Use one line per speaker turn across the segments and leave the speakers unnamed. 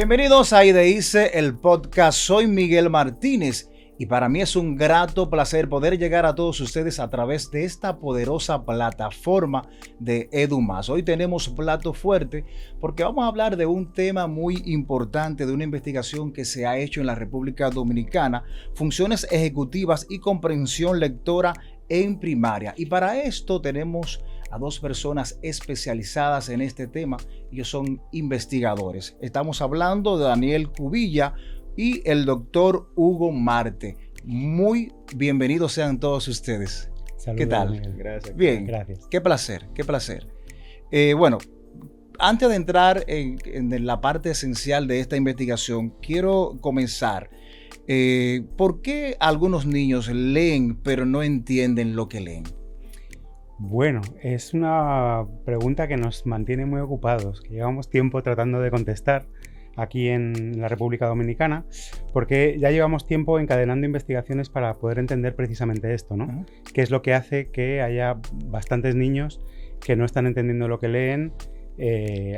Bienvenidos a IDICE, el podcast. Soy Miguel Martínez y para mí es un grato placer poder llegar a todos ustedes a través de esta poderosa plataforma de EduMás. Hoy tenemos plato fuerte porque vamos a hablar de un tema muy importante, de una investigación que se ha hecho en la República Dominicana, funciones ejecutivas y comprensión lectora en primaria. Y para esto tenemos a dos personas especializadas en este tema. Ellos son investigadores. Estamos hablando de Daniel Cubilla y el doctor Hugo Marte. Muy bienvenidos sean todos ustedes.
Saludos,
¿Qué tal?
Miguel.
Gracias. Bien,
gracias.
Qué placer, qué placer. Bueno, antes de entrar en la parte esencial de esta investigación, quiero comenzar. ¿Por qué algunos niños leen pero no entienden lo que leen?
Bueno, es una pregunta que nos mantiene muy ocupados, que llevamos tiempo tratando de contestar aquí en la República Dominicana, porque ya llevamos tiempo encadenando investigaciones para poder entender precisamente esto, ¿no? Uh-huh. ¿Qué es lo que hace que haya bastantes niños que no están entendiendo lo que leen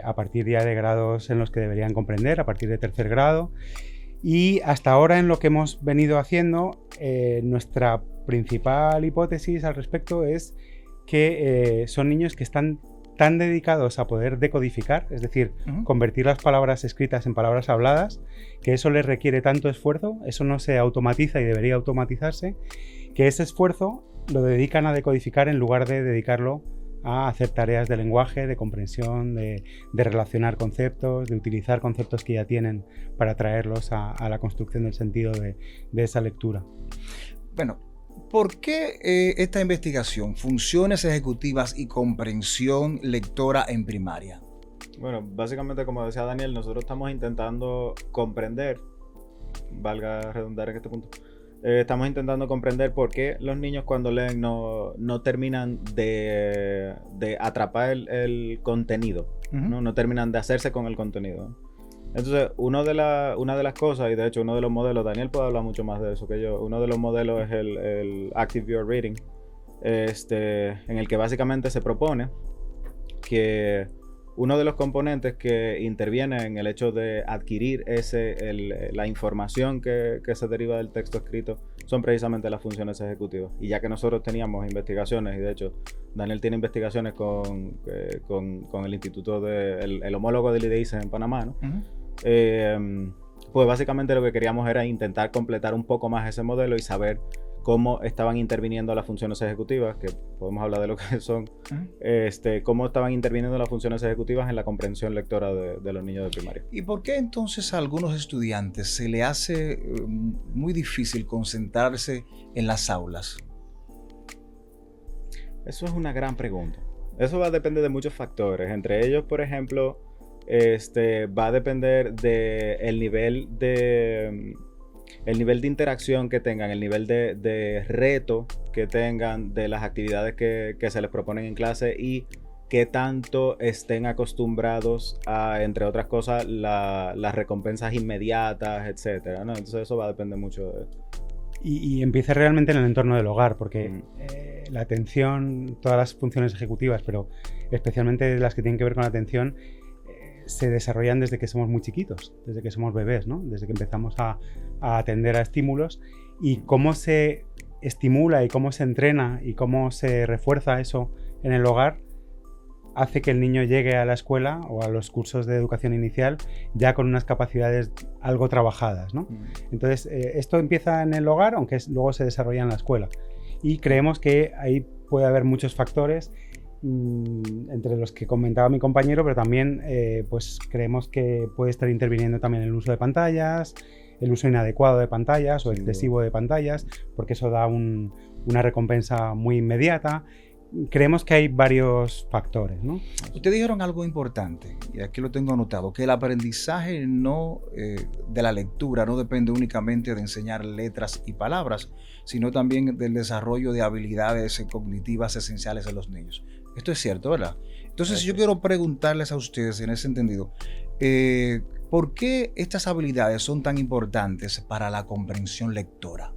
a partir ya de grados en los que deberían comprender, a partir de tercer grado? Y hasta ahora en lo que hemos venido haciendo, nuestra principal hipótesis al respecto es que son niños que están tan dedicados a poder decodificar, es decir, convertir las palabras escritas en palabras habladas, que eso les requiere tanto esfuerzo, eso no se automatiza y debería automatizarse, que ese esfuerzo lo dedican a decodificar en lugar de dedicarlo a hacer tareas de lenguaje, de comprensión, de relacionar conceptos, de utilizar conceptos que ya tienen para traerlos a la construcción del sentido de esa lectura.
Bueno, ¿por qué esta investigación, funciones ejecutivas y comprensión lectora en primaria?
Bueno, básicamente, como decía Daniel, nosotros estamos intentando comprender, valga redundar en este punto, estamos intentando comprender por qué los niños cuando leen no terminan de atrapar el contenido, uh-huh. no terminan de hacerse con el contenido. Entonces, una de las cosas, y de hecho uno de los modelos, Daniel puede hablar mucho más de eso que yo, uno de los modelos es el Active Viewer Reading, en el que básicamente se propone que uno de los componentes que interviene en el hecho de adquirir la información que se deriva del texto escrito son precisamente las funciones ejecutivas. Y ya que nosotros teníamos investigaciones, y de hecho Daniel tiene investigaciones con el instituto el homólogo del IDICE en Panamá, ¿no? Uh-huh. Pues básicamente lo que queríamos era intentar completar un poco más ese modelo y saber cómo estaban interviniendo las funciones ejecutivas, que podemos hablar de lo que son, uh-huh. Cómo estaban interviniendo las funciones ejecutivas en la comprensión lectora de los niños de primaria.
¿Y por qué entonces a algunos estudiantes se le hace muy difícil concentrarse en las aulas?
Eso es una gran pregunta. Eso va a depender de muchos factores. Entre ellos, por ejemplo, va a depender del nivel de interacción que tengan, el nivel de reto que tengan de las actividades que se les proponen en clase y qué tanto estén acostumbrados a, entre otras cosas, las recompensas inmediatas, etcétera, ¿no? Entonces eso va a depender mucho de eso.
Y empieza realmente en el entorno del hogar, porque la atención, todas las funciones ejecutivas, pero especialmente las que tienen que ver con la atención, se desarrollan desde que somos muy chiquitos, desde que somos bebés, ¿no? Desde que empezamos a atender a estímulos, y cómo se estimula y cómo se entrena y cómo se refuerza eso en el hogar hace que el niño llegue a la escuela o a los cursos de educación inicial ya con unas capacidades algo trabajadas, ¿no? Entonces, esto empieza en el hogar, aunque luego se desarrolla en la escuela. Y creemos que ahí puede haber muchos factores, entre los que comentaba mi compañero, pero también pues creemos que puede estar interviniendo también el uso de pantallas, el uso inadecuado de pantallas o excesivo de pantallas, porque eso da una recompensa muy inmediata. Creemos que hay varios factores, ¿no?
Ustedes dijeron algo importante, y aquí lo tengo anotado, que el aprendizaje de la lectura no depende únicamente de enseñar letras y palabras, sino también del desarrollo de habilidades cognitivas esenciales en los niños. Esto es cierto, ¿verdad? Entonces, yo quiero preguntarles a ustedes en ese entendido, ¿por qué estas habilidades son tan importantes para la comprensión lectora?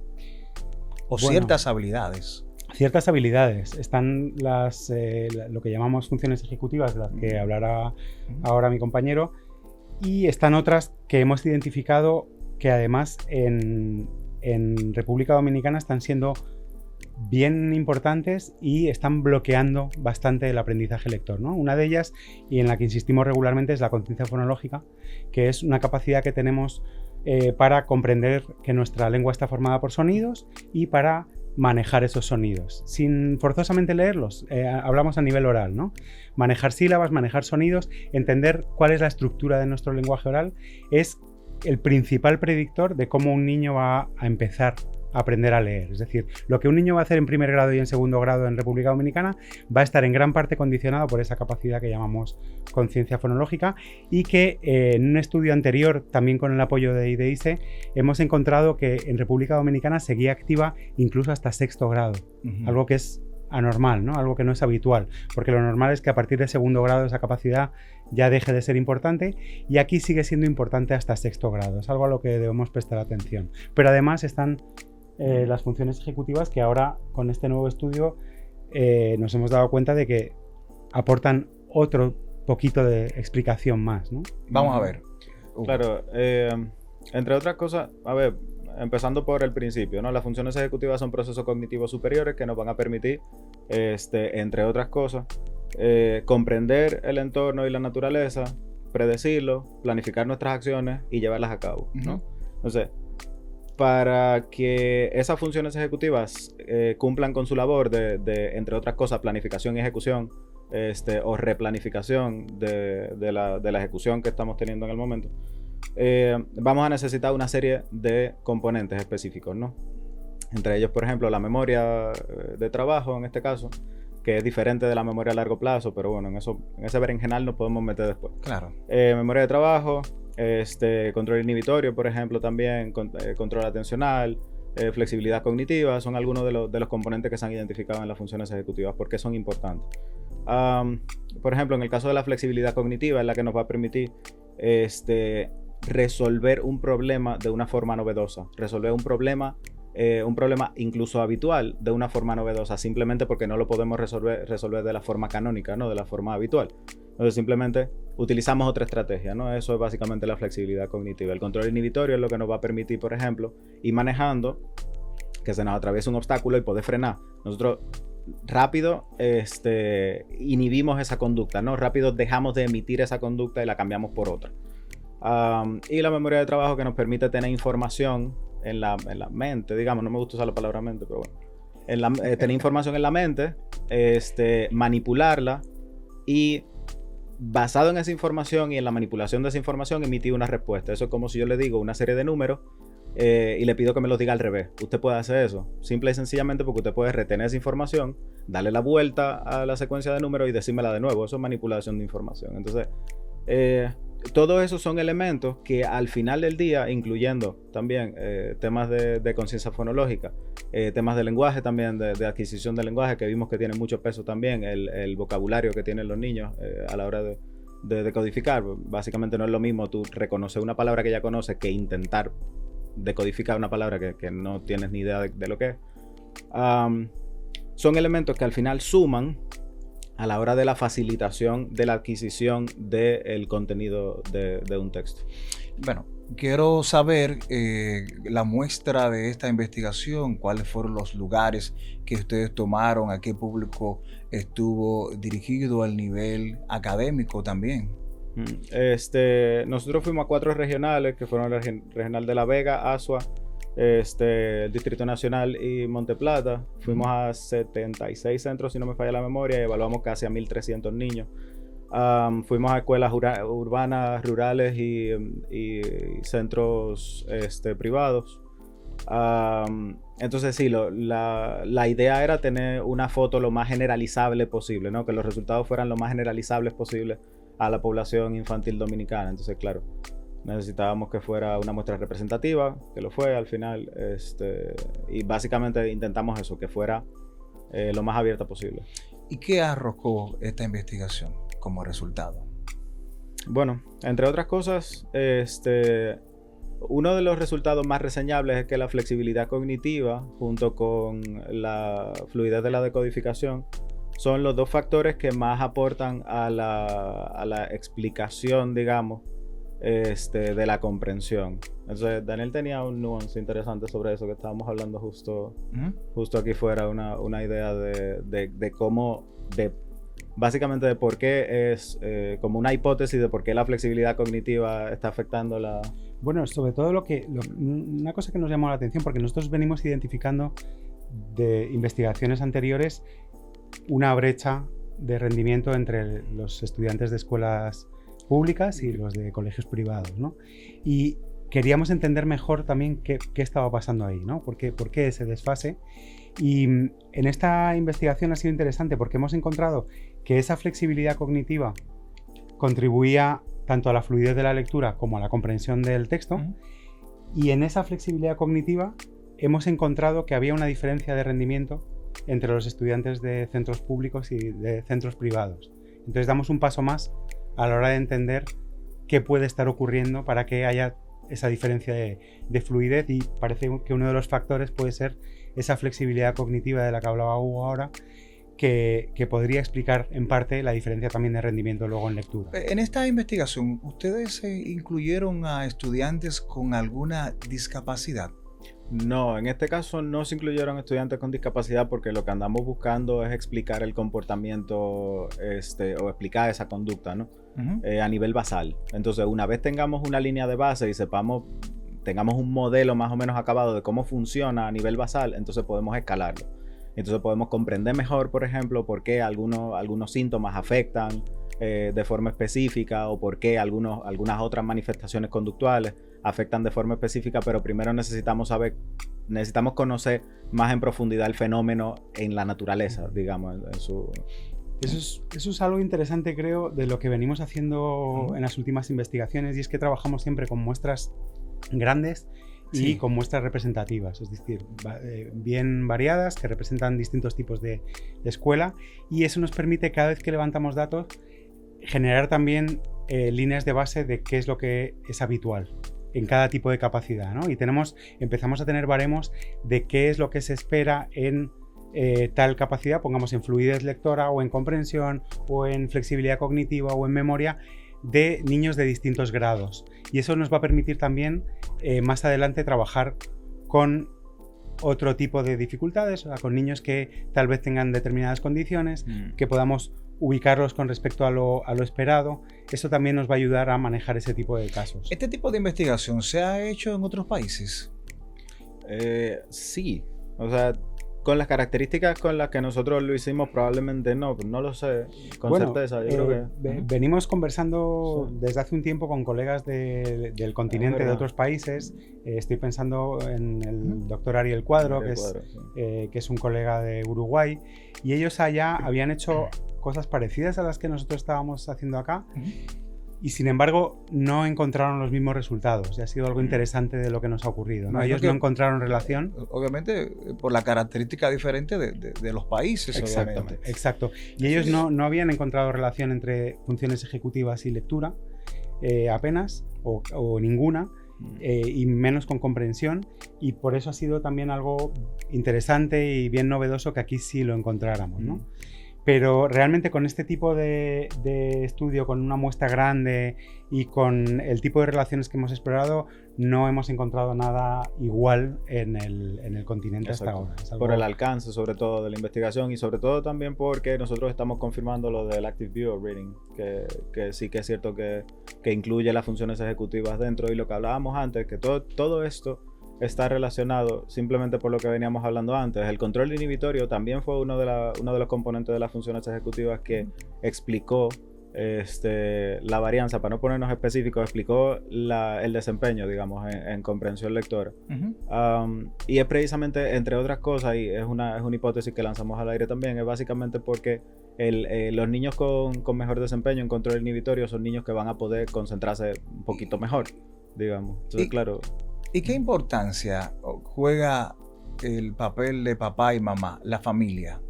O ciertas habilidades.
Ciertas habilidades. Están lo que llamamos funciones ejecutivas, de las que hablará ahora mi compañero, Y están otras que hemos identificado que además en República Dominicana están siendo bien importantes y están bloqueando bastante el aprendizaje lector, ¿no? Una de ellas, y en la que insistimos regularmente, es la conciencia fonológica, que es una capacidad que tenemos para comprender que nuestra lengua está formada por sonidos y para manejar esos sonidos, sin forzosamente leerlos. Hablamos a nivel oral, ¿no? Manejar sílabas, manejar sonidos, entender cuál es la estructura de nuestro lenguaje oral, es el principal predictor de cómo un niño va a empezar a aprender a leer. Es decir, lo que un niño va a hacer en primer grado y en segundo grado en República Dominicana va a estar en gran parte condicionado por esa capacidad que llamamos conciencia fonológica, y que en un estudio anterior, también con el apoyo de IDICE, hemos encontrado que en República Dominicana seguía activa incluso hasta sexto grado, algo que es anormal, ¿no? Algo que no es habitual, porque lo normal es que a partir de segundo grado esa capacidad ya deje de ser importante, y aquí sigue siendo importante hasta sexto grado. Es algo a lo que debemos prestar atención. Pero además están las funciones ejecutivas, que ahora con este nuevo estudio nos hemos dado cuenta de que aportan otro poquito de explicación más, ¿no?
Vamos a ver.
Claro, entre otras cosas, a ver, empezando por el principio, ¿no? Las funciones ejecutivas son procesos cognitivos superiores que nos van a permitir, entre otras cosas, comprender el entorno y la naturaleza, predecirlo, planificar nuestras acciones y llevarlas a cabo, ¿no? Entonces, para que esas funciones ejecutivas cumplan con su labor de, entre otras cosas, planificación y ejecución, o replanificación de la ejecución que estamos teniendo en el momento, vamos a necesitar una serie de componentes específicos, ¿no? Entre ellos, por ejemplo, la memoria de trabajo, en este caso, que es diferente de la memoria a largo plazo, pero bueno, en ese berenjenal nos podemos meter después.
Claro.
Memoria de trabajo, control inhibitorio, por ejemplo, también, control atencional, flexibilidad cognitiva, son algunos de los componentes que se han identificado en las funciones ejecutivas. ¿Por qué son importantes? Por ejemplo, en el caso de la flexibilidad cognitiva, es la que nos va a permitir resolver un problema de una forma novedosa, resolver un problema incluso habitual de una forma novedosa, simplemente porque no lo podemos resolver de la forma canónica, ¿no? De la forma habitual. Entonces simplemente utilizamos otra estrategia, ¿no? Eso es básicamente la flexibilidad cognitiva. El control inhibitorio es lo que nos va a permitir, por ejemplo, ir manejando, que se nos atraviese un obstáculo y poder frenar. Nosotros rápido inhibimos esa conducta, ¿no? Rápido dejamos de emitir esa conducta y la cambiamos por otra. Y la memoria de trabajo, que nos permite tener información en la mente, digamos, no me gusta usar la palabra mente, pero bueno, tener información en la mente, manipularla y, basado en esa información y en la manipulación de esa información, emitir una respuesta. Eso es como si yo le digo una serie de números y le pido que me los diga al revés. Usted puede hacer eso, simple y sencillamente porque usted puede retener esa información, darle la vuelta a la secuencia de números y decírmela de nuevo. Eso es manipulación de información. Entonces, todos esos son elementos que al final del día, incluyendo también temas de conciencia fonológica, temas de lenguaje también, de adquisición de lenguaje, que vimos que tiene mucho peso también, el vocabulario que tienen los niños a la hora de decodificar. Básicamente no es lo mismo tú reconocer una palabra que ya conoces que intentar decodificar una palabra que no tienes ni idea de lo que es. Son elementos que al final suman a la hora de la facilitación de la adquisición del contenido de un texto.
Bueno, quiero saber la muestra de esta investigación, cuáles fueron los lugares que ustedes tomaron, a qué público estuvo dirigido, al nivel académico también.
Nosotros fuimos a 4 regionales, que fueron la regional de La Vega, Asua, el Distrito Nacional y Monteplata. Fuimos a 76 centros, si no me falla la memoria, y evaluamos casi a 1.300 niños. Fuimos a escuelas urbanas, rurales y centros privados. Entonces sí, la idea era tener una foto lo más generalizable posible, ¿no? Que los resultados fueran lo más generalizables posible a la población infantil dominicana. Entonces, claro, necesitábamos que fuera una muestra representativa, que lo fue al final, y básicamente intentamos eso, que fuera lo más abierta posible.
¿Y qué arrojó esta investigación como resultado?
Bueno, entre otras cosas, uno de los resultados más reseñables es que la flexibilidad cognitiva, junto con la fluidez de la decodificación, son los 2 factores que más aportan a la explicación, digamos, de la comprensión. Entonces, Daniel tenía un nuance interesante sobre eso que estábamos hablando justo aquí fuera, una idea de cómo, básicamente de por qué es como una hipótesis de por qué la flexibilidad cognitiva está afectando la...
Bueno, sobre todo una cosa que nos llamó la atención, porque nosotros venimos identificando de investigaciones anteriores una brecha de rendimiento entre los estudiantes de escuelas públicas y los de colegios privados, ¿no? Y queríamos entender mejor también qué estaba pasando ahí, ¿no? ¿Por qué ese desfase? Y en esta investigación ha sido interesante porque hemos encontrado que esa flexibilidad cognitiva contribuía tanto a la fluidez de la lectura como a la comprensión del texto, y en esa flexibilidad cognitiva hemos encontrado que había una diferencia de rendimiento entre los estudiantes de centros públicos y de centros privados. Entonces damos un paso más a la hora de entender qué puede estar ocurriendo para que haya esa diferencia de fluidez, y parece que uno de los factores puede ser esa flexibilidad cognitiva de la que hablaba Hugo ahora, que podría explicar en parte la diferencia también de rendimiento luego en lectura.
En esta investigación, ¿ustedes incluyeron a estudiantes con alguna discapacidad?
No, en este caso no se incluyeron estudiantes con discapacidad porque lo que andamos buscando es explicar el comportamiento o explicar esa conducta, ¿no? A nivel basal. Entonces, una vez tengamos una línea de base y tengamos un modelo más o menos acabado de cómo funciona a nivel basal, entonces podemos escalarlo. Entonces podemos comprender mejor, por ejemplo, por qué algunos síntomas afectan de forma específica, o por qué algunas otras manifestaciones conductuales afectan de forma específica, pero primero necesitamos conocer más en profundidad el fenómeno en la naturaleza, digamos, en su...
Eso es algo interesante, creo, de lo que venimos haciendo en las últimas investigaciones, y es que trabajamos siempre con muestras grandes y con muestras representativas, es decir, bien variadas, que representan distintos tipos de escuela, y eso nos permite, cada vez que levantamos datos, generar también líneas de base de qué es lo que es habitual en cada tipo de capacidad, ¿no? Y empezamos a tener baremos de qué es lo que se espera en tal capacidad, pongamos en fluidez lectora o en comprensión o en flexibilidad cognitiva o en memoria, de niños de distintos grados, y eso nos va a permitir también más adelante trabajar con otro tipo de dificultades, o sea, con niños que tal vez tengan determinadas condiciones, que podamos ubicarlos con respecto a lo esperado. Eso también nos va a ayudar a manejar ese tipo de casos.
¿Este tipo de investigación se ha hecho en otros países?
Sí, o sea, con las características con las que nosotros lo hicimos, probablemente no lo sé con certeza. Yo creo que...
venimos conversando desde hace un tiempo con colegas del continente, de otros países. Estoy pensando en el doctor Ariel Cuadro, que es un colega de Uruguay, y ellos allá habían hecho cosas parecidas a las que nosotros estábamos haciendo acá. Y sin embargo no encontraron los mismos resultados, y ha sido algo interesante de lo que nos ha ocurrido, ¿no? Ellos no encontraron relación.
Obviamente por la característica diferente de los países.
Exacto. Y ellos no habían encontrado relación entre funciones ejecutivas y lectura, apenas o ninguna, y menos con comprensión, y por eso ha sido también algo interesante y bien novedoso que aquí sí lo encontráramos, ¿no? Pero realmente con este tipo de estudio, con una muestra grande y con el tipo de relaciones que hemos explorado, no hemos encontrado nada igual en el continente.
Exacto.
Hasta ahora.
Por el alcance, sobre todo, de la investigación, y sobre todo también porque nosotros estamos confirmando lo del Active View Reading, que sí que es cierto que incluye las funciones ejecutivas dentro, y lo que hablábamos antes, que todo esto está relacionado simplemente por lo que veníamos hablando antes. El control inhibitorio también fue uno de los componentes de las funciones ejecutivas que explicó la varianza, para no ponernos específicos, explicó el desempeño, digamos, en comprensión lectora. Y es precisamente, entre otras cosas, y es una hipótesis que lanzamos al aire también, es básicamente porque los niños con mejor desempeño en control inhibitorio son niños que van a poder concentrarse un poquito mejor, digamos. Entonces, claro...
¿Y qué importancia juega el papel de papá y mamá, la familia?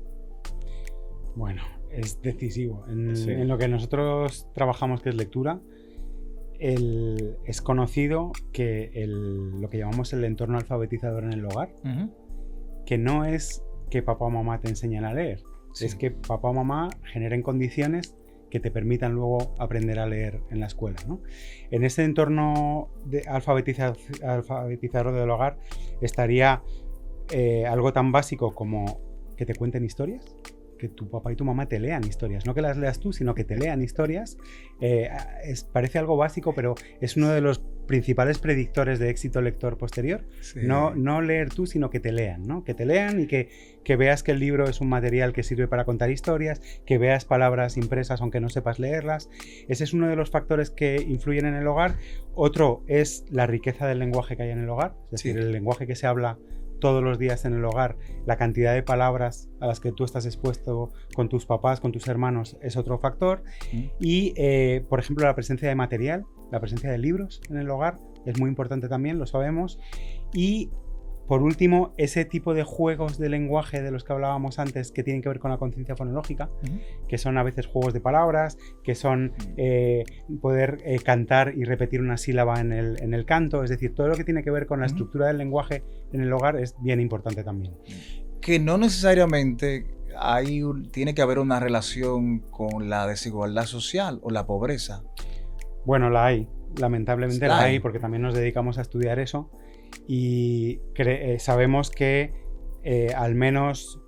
Bueno, es decisivo. En lo que nosotros trabajamos, que es lectura, es conocido que lo que llamamos el entorno alfabetizador en el hogar, que no es que papá o mamá te enseñen a leer, es que papá o mamá generen condiciones que te permitan luego aprender a leer en la escuela, ¿no? En ese entorno alfabetizador del hogar estaría algo tan básico como que te cuenten historias, que tu papá y tu mamá te lean historias, no que las leas tú, sino que te lean historias. Parece algo básico, pero es uno de los principales predictores de éxito lector posterior. Sí. No leer tú, sino que te lean, ¿no? Que te lean y que veas que el libro es un material que sirve para contar historias, que veas palabras impresas aunque no sepas leerlas. Ese es uno de los factores que influyen en el hogar. Otro es la riqueza del lenguaje que hay en el hogar, es decir, el lenguaje que se habla todos los días en el hogar, la cantidad de palabras a las que tú estás expuesto con tus papás, con tus hermanos, es otro factor. Y, por ejemplo, la presencia de material, la presencia de libros en el hogar es muy importante también, lo sabemos. Y, por último, ese tipo de juegos de lenguaje de los que hablábamos antes que tienen que ver con la conciencia fonológica, que son a veces juegos de palabras, que son poder cantar y repetir una sílaba en el canto, es decir, todo lo que tiene que ver con la estructura del lenguaje en el hogar es bien importante también.
Que no necesariamente tiene que haber una relación con la desigualdad social o la pobreza.
Bueno, la hay, lamentablemente la hay, porque también nos dedicamos a estudiar eso. Y sabemos que al menos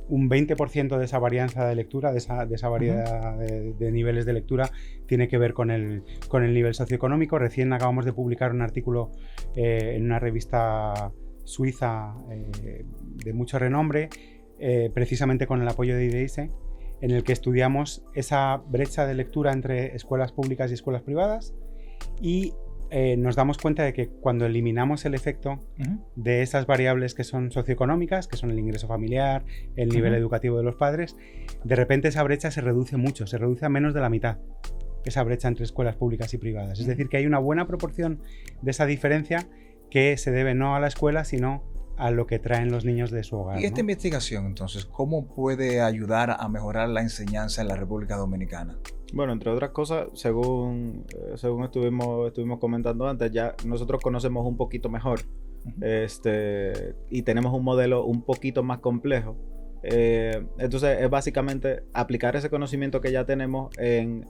un 20% de esa varianza de lectura, de esa variedad de niveles de lectura, tiene que ver con el nivel socioeconómico. Recién acabamos de publicar un artículo en una revista suiza de mucho renombre, precisamente con el apoyo de IDEISE, en el que estudiamos esa brecha de lectura entre escuelas públicas y escuelas privadas, y nos damos cuenta de que cuando eliminamos el efecto de esas variables que son socioeconómicas, que son el ingreso familiar, el nivel educativo de los padres, de repente esa brecha se reduce mucho, se reduce a menos de la mitad, esa brecha entre escuelas públicas y privadas. Es decir, que hay una buena proporción de esa diferencia que se debe no a la escuela, sino a lo que traen los niños de su hogar.
Y esta investigación, entonces, ¿cómo puede ayudar a mejorar la enseñanza en la República Dominicana?
Bueno, entre otras cosas, según estuvimos comentando antes, ya nosotros conocemos un poquito mejor y tenemos un modelo un poquito más complejo. Entonces es básicamente aplicar ese conocimiento que ya tenemos en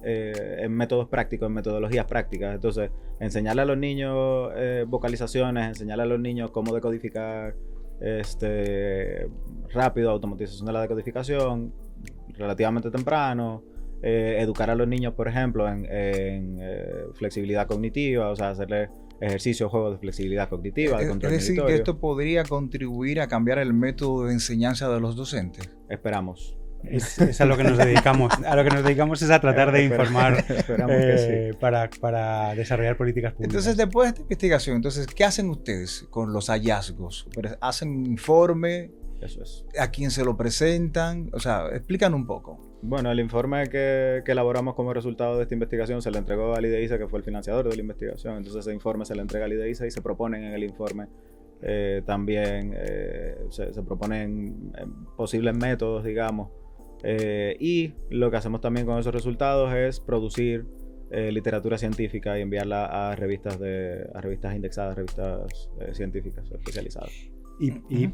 métodos prácticos, en metodologías prácticas. Entonces enseñarle a los niños vocalizaciones, enseñarle a los niños cómo decodificar rápido, automatización de la decodificación relativamente temprano. Educar a los niños, por ejemplo, en flexibilidad cognitiva, o sea, hacerle ejercicios, juegos de flexibilidad cognitiva, de control
es decir,
inhibitorio.
que esto podría contribuir a cambiar el método de enseñanza de los docentes.
Esperamos.
Es a lo que nos dedicamos. A lo que nos dedicamos es a tratar de informar
que sí.
para desarrollar políticas públicas.
Entonces, después de esta investigación, ¿qué hacen ustedes con los hallazgos? ¿Hacen un informe?
Eso es.
¿A quién se lo presentan? O sea, explícanos un poco.
Bueno, el informe que elaboramos como resultado de esta investigación se le entregó al IDEISE, que fue el financiador de la investigación. Entonces ese informe se le entrega al IDEISE y se proponen en el informe también se proponen posibles métodos, digamos. Y lo que hacemos también con esos resultados es producir literatura científica y enviarla a revistas indexadas, revistas científicas especializadas.
Y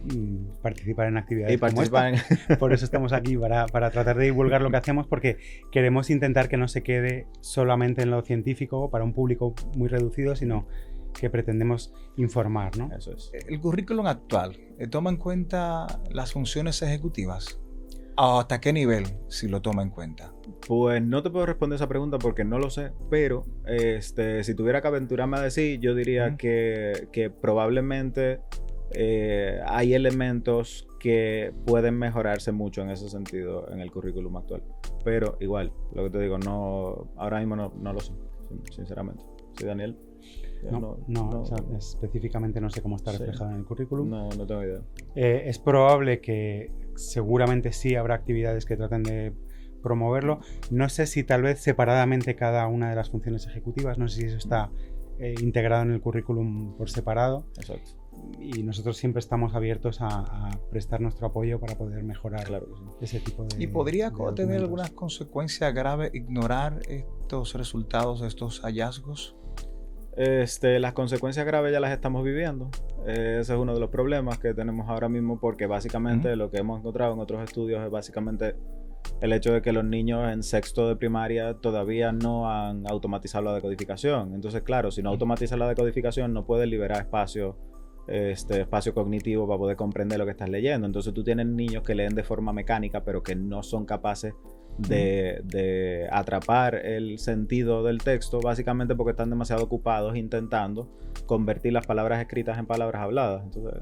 participar en actividades como esta. Por eso estamos aquí, para tratar de divulgar lo que hacemos, porque queremos intentar que no se quede solamente en lo científico para un público muy reducido, sino que pretendemos informar, ¿no?
Eso es.
¿El currículum actual toma en cuenta las funciones ejecutivas? ¿Hasta qué nivel, si lo toma en cuenta?
Pues no te puedo responder esa pregunta porque no lo sé, pero si tuviera que aventurarme a decir, yo diría que probablemente hay elementos que pueden mejorarse mucho en ese sentido en el currículum actual. Pero igual, lo que te digo, ahora mismo no lo sé, sinceramente. Sí, Daniel.
No, específicamente no sé cómo está reflejado en el currículum.
No tengo idea.
Es probable que seguramente sí habrá actividades que traten de promoverlo. No sé si tal vez separadamente cada una de las funciones ejecutivas, no sé si eso está integrado en el currículum por separado.
Exacto.
Y nosotros siempre estamos abiertos a prestar nuestro apoyo para poder mejorar ese tipo de...
¿Y podría tener alguna consecuencia grave ignorar estos resultados, estos hallazgos?
Las consecuencias graves ya las estamos viviendo. Ese es uno de los problemas que tenemos ahora mismo, porque básicamente lo que hemos encontrado en otros estudios es básicamente el hecho de que los niños en sexto de primaria todavía no han automatizado la decodificación. Entonces, claro, si no automatizas la decodificación, no puedes liberar espacio cognitivo para poder comprender lo que estás leyendo. Entonces tú tienes niños que leen de forma mecánica, pero que no son capaces de atrapar el sentido del texto, básicamente porque están demasiado ocupados intentando convertir las palabras escritas en palabras habladas. Entonces,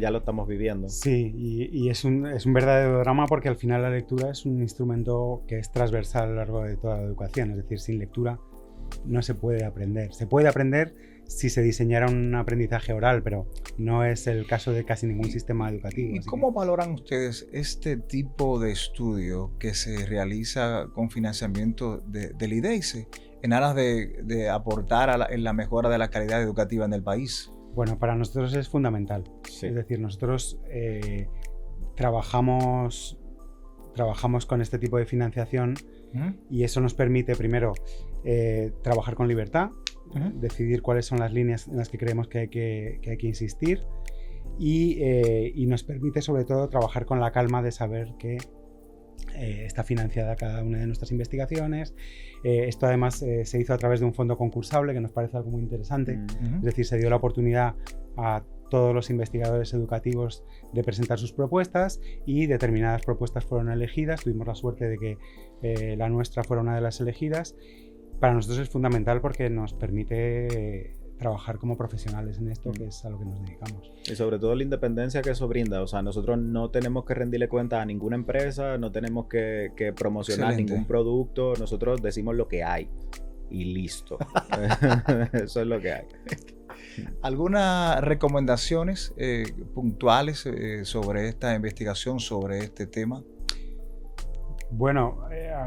ya lo estamos viviendo.
Sí, y es un verdadero drama, porque al final la lectura es un instrumento que es transversal a lo largo de toda la educación. Es decir, sin lectura no se puede aprender. Se puede aprender si se diseñara un aprendizaje oral, pero no es el caso de casi ningún sistema educativo.
¿Y cómo valoran ustedes este tipo de estudio que se realiza con financiamiento del IDEICE en aras de aportar en la mejora de la calidad educativa en el país?
Bueno, para nosotros es fundamental.
Sí.
Es decir, nosotros trabajamos con este tipo de financiación y eso nos permite, primero, trabajar con libertad, decidir cuáles son las líneas en las que creemos que hay que insistir, y nos permite, sobre todo, trabajar con la calma de saber que está financiada cada una de nuestras investigaciones. Esto además se hizo a través de un fondo concursable, que nos parece algo muy interesante. Es decir, se dio la oportunidad a todos los investigadores educativos de presentar sus propuestas, y determinadas propuestas fueron elegidas. Tuvimos la suerte de que la nuestra fuera una de las elegidas. Para nosotros es fundamental porque nos permite trabajar como profesionales en esto, que es a lo que nos dedicamos.
Y sobre todo la independencia que eso brinda. O sea, nosotros no tenemos que rendirle cuenta a ninguna empresa, no tenemos que promocionar ningún producto. Nosotros decimos lo que hay y listo. Eso es lo que hay.
¿Algunas recomendaciones puntuales sobre esta investigación, sobre este tema?
Bueno,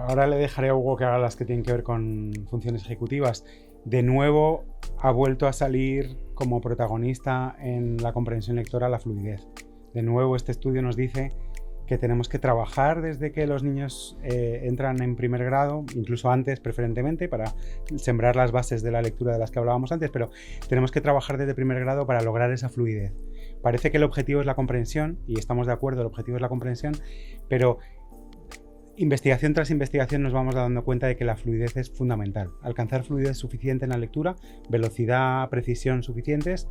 ahora le dejaré a Hugo que haga las que tienen que ver con funciones ejecutivas. De nuevo, ha vuelto a salir como protagonista en la comprensión lectora la fluidez. De nuevo, este estudio nos dice que tenemos que trabajar desde que los niños entran en primer grado, incluso antes preferentemente, para sembrar las bases de la lectura de las que hablábamos antes, pero tenemos que trabajar desde primer grado para lograr esa fluidez. Parece que el objetivo es la comprensión, y estamos de acuerdo, el objetivo es la comprensión, pero investigación tras investigación nos vamos dando cuenta de que la fluidez es fundamental. Alcanzar fluidez suficiente en la lectura, velocidad, precisión suficientes,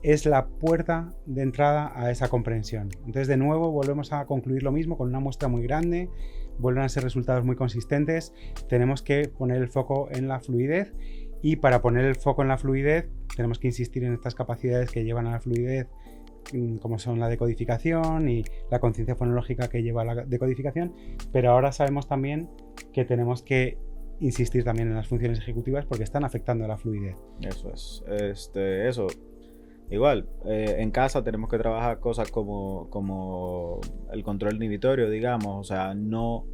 es la puerta de entrada a esa comprensión. Entonces, de nuevo, volvemos a concluir lo mismo con una muestra muy grande, vuelven a ser resultados muy consistentes. Tenemos que poner el foco en la fluidez, y para poner el foco en la fluidez tenemos que insistir en estas capacidades que llevan a la fluidez, como son la decodificación y la conciencia fonológica que lleva a la decodificación, pero ahora sabemos también que tenemos que insistir también en las funciones ejecutivas porque están afectando a la fluidez.
Eso es. Eso. Igual, en casa tenemos que trabajar cosas como el control inhibitorio, digamos. O sea, no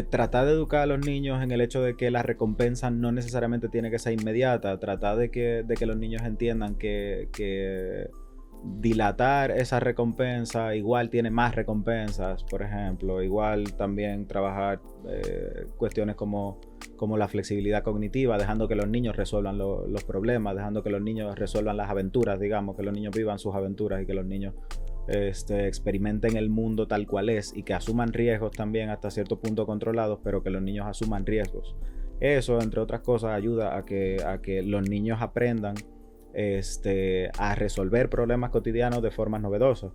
tratar de educar a los niños en el hecho de que la recompensa no necesariamente tiene que ser inmediata. Tratar de que los niños entiendan que dilatar esa recompensa igual tiene más recompensas, por ejemplo. Igual también trabajar cuestiones como la flexibilidad cognitiva, dejando que los niños resuelvan los problemas, dejando que los niños resuelvan las aventuras, digamos, que los niños vivan sus aventuras y que los niños experimenten el mundo tal cual es, y que asuman riesgos también hasta cierto punto controlados, pero que los niños asuman riesgos. Eso, entre otras cosas, ayuda a que los niños aprendan a resolver problemas cotidianos de formas novedosas.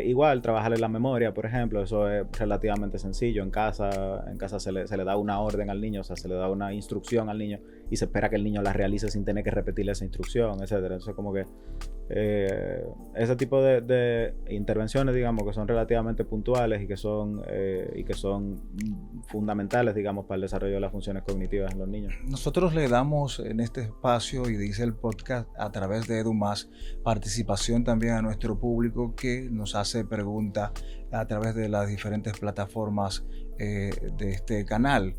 Igual trabajar en la memoria, por ejemplo, eso es relativamente sencillo. En casa se le da una orden al niño, o sea, se le da una instrucción al niño y se espera que el niño la realice sin tener que repetirle esa instrucción, etcétera. Entonces, como que ese tipo de intervenciones, digamos, que son relativamente puntuales y que son fundamentales, digamos, para el desarrollo de las funciones cognitivas en los niños.
Nosotros le damos en este espacio, y dice el podcast, a través de EDU+, participación también a nuestro público que nos hace preguntas a través de las diferentes plataformas de este canal.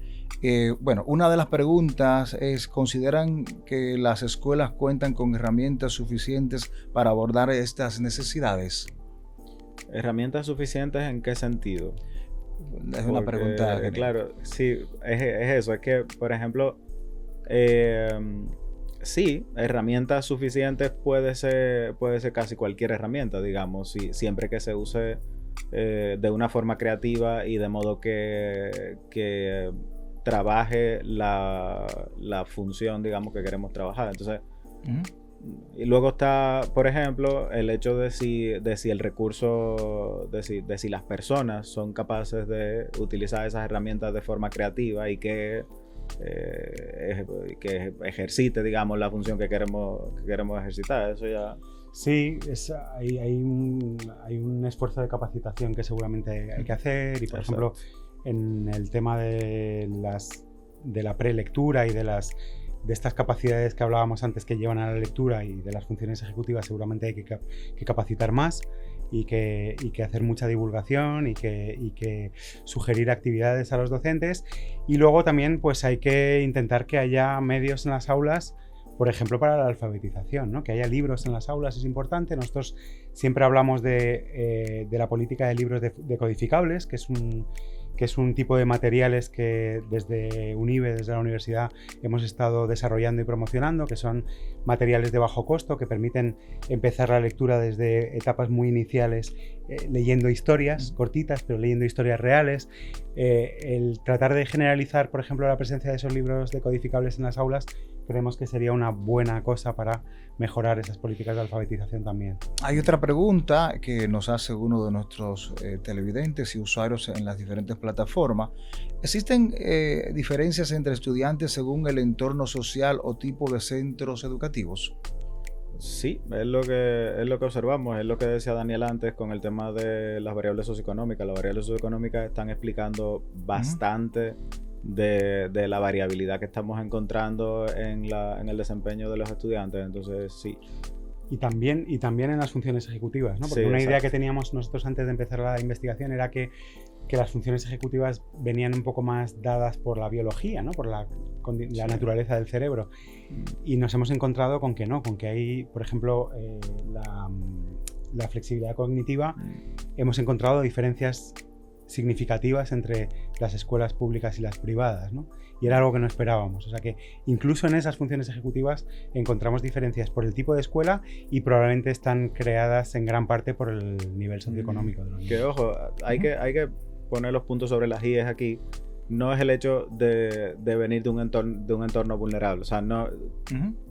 Bueno, una de las preguntas es: ¿consideran que las escuelas cuentan con herramientas suficientes para abordar estas necesidades?
¿Herramientas suficientes en qué sentido?
Es una pregunta.
Claro, sí, es eso. Es que, por ejemplo, sí, herramientas suficientes puede ser casi cualquier herramienta, digamos, siempre que se use de una forma creativa y de modo que trabaje la función, digamos, que queremos trabajar. Entonces, y luego está, por ejemplo, el hecho de si el recurso, de si las personas son capaces de utilizar esas herramientas de forma creativa y que ejercite, digamos, la función que queremos ejercitar. Eso ya...
Sí, hay un esfuerzo de capacitación que seguramente hay que hacer y, por ejemplo, en el tema de la prelectura y de estas capacidades que hablábamos antes que llevan a la lectura y de las funciones ejecutivas, seguramente hay que capacitar más y que hacer mucha divulgación y que sugerir actividades a los docentes. Y luego también pues hay que intentar que haya medios en las aulas, por ejemplo, para la alfabetización, ¿no? Que haya libros en las aulas es importante. Nosotros siempre hablamos de la política de libros decodificables, que es un tipo de materiales que desde UNIBE, desde la universidad, hemos estado desarrollando y promocionando, que son materiales de bajo costo que permiten empezar la lectura desde etapas muy iniciales, leyendo historias cortitas, pero leyendo historias reales. El tratar de generalizar, por ejemplo, la presencia de esos libros decodificables en las aulas, creemos que sería una buena cosa para mejorar esas políticas de alfabetización también.
Hay otra pregunta que nos hace uno de nuestros televidentes y usuarios en las diferentes plataformas. ¿Existen diferencias entre estudiantes según el entorno social o tipo de centros educativos?
Sí, es lo que observamos, es lo que decía Daniel antes con el tema de las variables socioeconómicas. Las variables socioeconómicas están explicando bastante de la variabilidad que estamos encontrando en el desempeño de los estudiantes. Entonces, sí.
Y también en las funciones ejecutivas, ¿no? Porque
Sí,
una idea
exacto.
que teníamos nosotros antes de empezar la investigación era que las funciones ejecutivas venían un poco más dadas por la biología, ¿no? Por la naturaleza del cerebro. Y nos hemos encontrado con que no, con que hay, por ejemplo, la flexibilidad cognitiva, hemos encontrado diferencias significativas entre las escuelas públicas y las privadas, ¿no? Y era algo que no esperábamos. O sea que incluso en esas funciones ejecutivas encontramos diferencias por el tipo de escuela y probablemente están creadas en gran parte por el nivel socioeconómico de los niños.
Que ojo, hay que poner los puntos sobre las IES aquí. No es el hecho de venir de un entorno vulnerable. O sea, no,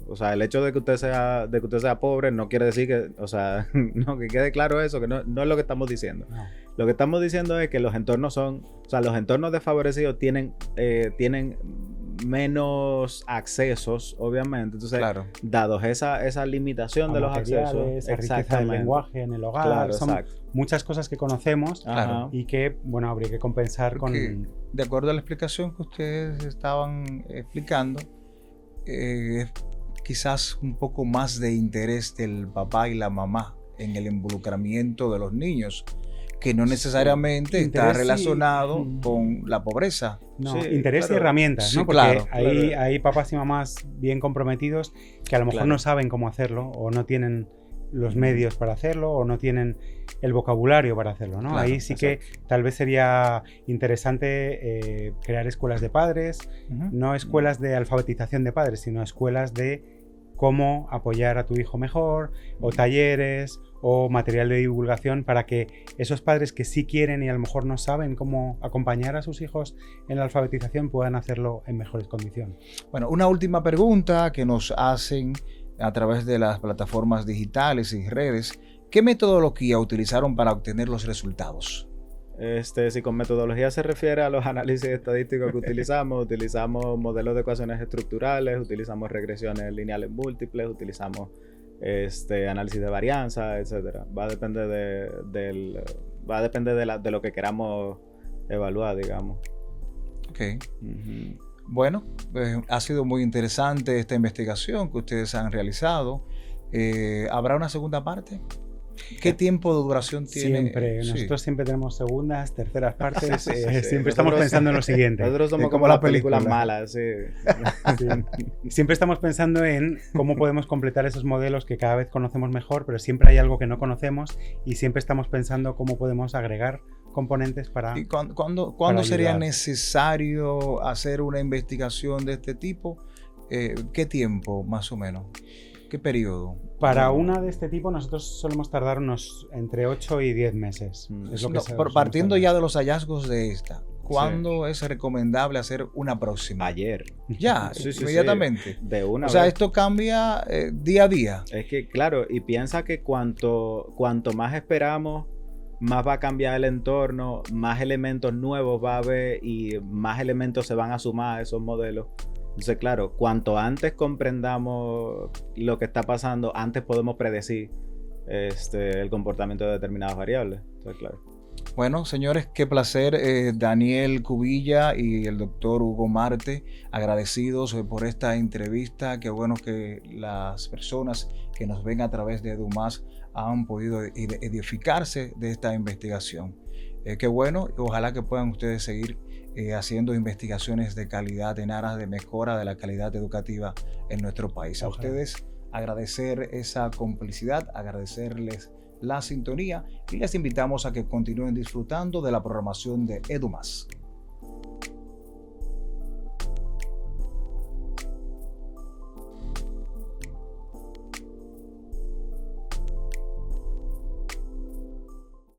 o sea, el hecho de que usted sea pobre no quiere decir que, o sea, no, que quede claro eso, que no es lo que estamos diciendo.
No.
Lo que estamos diciendo es que los entornos los entornos desfavorecidos tienen menos accesos, obviamente. Entonces,
Claro.
dados esa limitación de los accesos,
esa riqueza del lenguaje en el hogar,
Claro,
son
exacto.
muchas cosas que conocemos
Ajá.
y que, bueno, habría que compensar
Porque,
con...
de acuerdo a la explicación que ustedes estaban explicando, quizás un poco más de interés del papá y la mamá en el involucramiento de los niños, que no necesariamente está
Interés
relacionado con la pobreza.
No,
Sí,
interés y
claro.
herramientas,
Sí,
¿no? Porque
claro,
hay papás y mamás bien comprometidos que a lo mejor
Claro.
no saben cómo hacerlo o no tienen los medios para hacerlo o no tienen el vocabulario para hacerlo, ¿no?
Claro,
Ahí sí que tal vez sería interesante crear escuelas de padres, no escuelas de alfabetización de padres, sino escuelas de cómo apoyar a tu hijo mejor, o talleres, o material de divulgación para que esos padres que sí quieren y a lo mejor no saben cómo acompañar a sus hijos en la alfabetización puedan hacerlo en mejores condiciones.
Bueno, una última pregunta que nos hacen a través de las plataformas digitales y redes. ¿Qué metodología utilizaron para obtener los resultados?
Si con metodología se refiere a los análisis estadísticos que utilizamos modelos de ecuaciones estructurales, utilizamos regresiones lineales múltiples, utilizamos análisis de varianza, etcétera. Va a depender de lo que queramos evaluar, digamos.
Ok. Bueno, ha sido muy interesante esta investigación que ustedes han realizado. ¿Habrá una segunda parte? ¿Qué tiempo de duración tiene?
Siempre.
Sí.
Nosotros siempre tenemos segundas, terceras partes.
Sí.
Siempre estamos pensando en lo siguiente.
Nosotros somos
como
como
la
las películas
película.
malas, sí.
Sí. Siempre estamos pensando en cómo podemos completar esos modelos que cada vez conocemos mejor, pero siempre hay algo que no conocemos y siempre estamos pensando cómo podemos agregar componentes para...
¿Y cuándo
para
sería
ayudar.
necesario hacer una investigación de este tipo? ¿Qué tiempo, más o menos? ¿Qué periodo?
Para una de este tipo nosotros solemos tardar unos entre 8 y 10 meses. Es lo que
Partiendo ya de los hallazgos de esta, ¿cuándo es recomendable hacer una próxima?
Ayer.
Ya, inmediatamente.
Sí. De una
O sea,
vez.
esto cambia día a día.
Es que, claro, y piensa que cuanto más esperamos, más va a cambiar el entorno, más elementos nuevos va a haber y más elementos se van a sumar a esos modelos. Entonces, claro, cuanto antes comprendamos lo que está pasando, antes podemos predecir el comportamiento de determinadas variables. Entonces, claro.
Bueno, señores, qué placer. Daniel Cubilla y el doctor Hugo Marte, agradecidos por esta entrevista. Qué bueno que las personas que nos ven a través de EduMás han podido edificarse de esta investigación. Qué bueno, ojalá que puedan ustedes seguir haciendo investigaciones de calidad en aras de mejora de la calidad educativa en nuestro país. A ustedes agradecer esa complicidad, agradecerles la sintonía y les invitamos a que continúen disfrutando de la programación de EduMás.